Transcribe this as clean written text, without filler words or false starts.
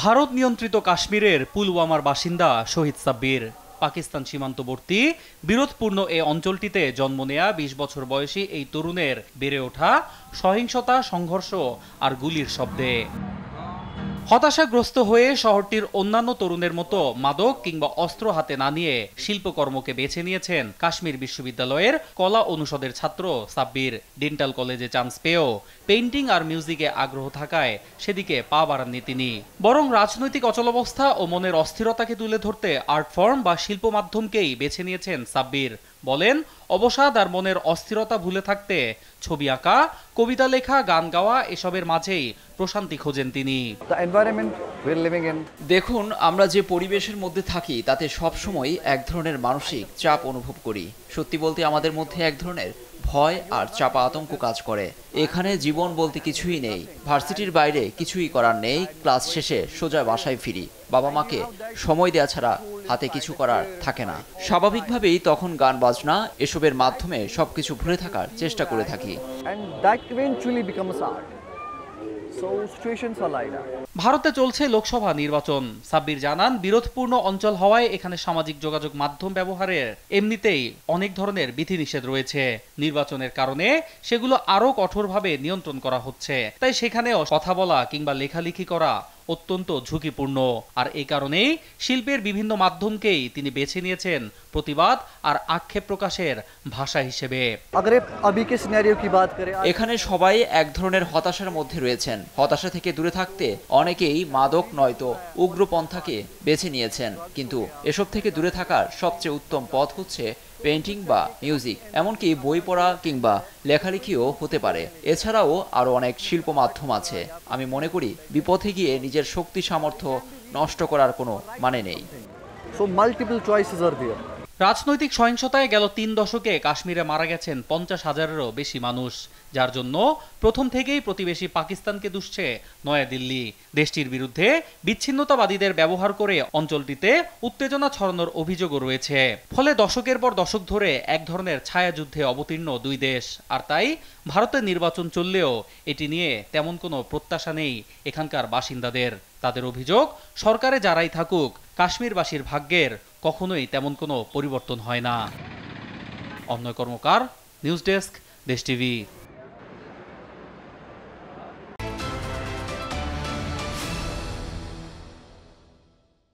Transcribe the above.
ভারত নিয়ন্ত্রিত কাশ্মীরের পুলওয়ামার বাসিন্দা শহীদ সাব্বির পাকিস্তান সীমান্তবর্তী বিরোধপূর্ণ এ অঞ্চলটিতে জন্ম নেয়া ২০ বছর বয়সী এই তরুণের বেড়ে ওঠা সহিংসতা, সংঘর্ষ আর গুলির শব্দে। হতাশাগ্রস্ত হয়ে শহরটির অন্যান্য তরুণের মতো মাদক কিংবা অস্ত্র হাতে না নিয়ে শিল্পকর্মকে বেছে নিয়েছেন কাশ্মীর বিশ্ববিদ্যালয়ের কলা অনুষদের ছাত্র সাব্বির। ডেন্টাল কলেজে চান্স পেয়েও পেইন্টিং আর মিউজিকে আগ্রহ থাকায় সেদিকে পা বাড়াননি তিনি, বরং রাজনৈতিক অচলাবস্থা ও মনের অস্থিরতাকে তুলে ধরতে আর্ট ফর্ম বা শিল্প মাধ্যমকেই বেছে নিয়েছেন সাব্বির। বলেন, অবসাদ আর মনের অস্থিরতা ভুলে থাকতে ছবি আঁকা, কবিতা লেখা, গান গাওয়া এসবের মাঝেই প্রশান্তি খোঁজেন তিনি। দেখুন, আমরা যে পরিবেশের মধ্যে থাকি তাতে সবসময় এক ধরনের মানসিক চাপ অনুভব করি। সত্যি বলতে আমাদের মধ্যে এক ধরনের ভয় আর চাপা আতঙ্ক কাজ করে। এখানে জীবন বলতে কিছুই নেই, ভার্সিটির বাইরে কিছুই করার নেই। ক্লাস শেষে সোজা বাসায় ফিরি, বাবা মাকে সময় দেওয়া ছাড়া হাতে কিছু করার থাকে না। স্বাভাবিকভাবেই তখন গান বাজনা এসবের মাধ্যমে সবকিছু ভুলে থাকার চেষ্টা করে থাকি। ভারতে চলছে লোকসভা নির্বাচন। সাব্বির জানান, বিরোধপূর্ণ অঞ্চল হওয়ায় এখানে সামাজিক যোগাযোগ মাধ্যম ব্যবহারের এমনিতেই অনেক ধরনের বিধিনিষেধ রয়েছে। নির্বাচনের কারণে সেগুলো আরো কঠোরভাবে নিয়ন্ত্রণ করা হচ্ছে, তাই সেখানেও কথা বলা কিংবা লেখালেখি করা অত্যন্ত ঝুঁকিপূর্ণ। আর এই কারণেই শিল্পের বিভিন্ন মাধ্যমকেই তিনি বেছে নিয়েছেন প্রতিবাদ আর আক্ষেপ প্রকাশের ভাষা হিসেবে। এখানে সবাই এক ধরনের হতাশার মধ্যে রয়েছেন। হতাশা থেকে দূরে থাকতে অনেকেই মাদক নয়তো উগ্রপন্থাকে বেছে নিয়েছেন, কিন্তু এসব থেকে দূরে থাকার সবচেয়ে উত্তম পথ হচ্ছে পেইন্টিং বা মিউজিক, এমনকি বই পড়া কিংবা লেখালেখিও হতে পারে। এছাড়াও আরো অনেক শিল্প মাধ্যম আছে। আমি মনে করি বিপথে গিয়ে নিজের শক্তি সামর্থ্য নষ্ট করার কোনো মানে নেই। রাজনৈতিক সহিংসতায় গেল ৩ দশকে কাশ্মীরে মারা গেছেন ৫০,০০০-এরও বেশি মানুষ, যার জন্য প্রথম থেকেই প্রতিবেশী পাকিস্তানকে দুষছে নয়াদিল্লি। দেশটির বিরুদ্ধে বিচ্ছিন্নতাবাদীদের ব্যবহার করে অঞ্চলটিতে উত্তেজনা ছড়ানোর অভিযোগও রয়েছে। ফলে দশকের পর দশক ধরে এক ধরনের ছায়াযুদ্ধে অবতীর্ণ দুই দেশ। আর তাই ভারতের নির্বাচন চললেও এটি নিয়ে তেমন কোনো প্রত্যাশা নেই এখানকার বাসিন্দাদের। তাদের অভিযোগ, সরকারে যারাই থাকুক, কাশ্মীরবাসীর ভাগ্যের কখনোই তেমন কোনো পরিবর্তন হয় না। অন্যয় কর্মকার, নিউজ ডেস্ক, দেশ টিভি।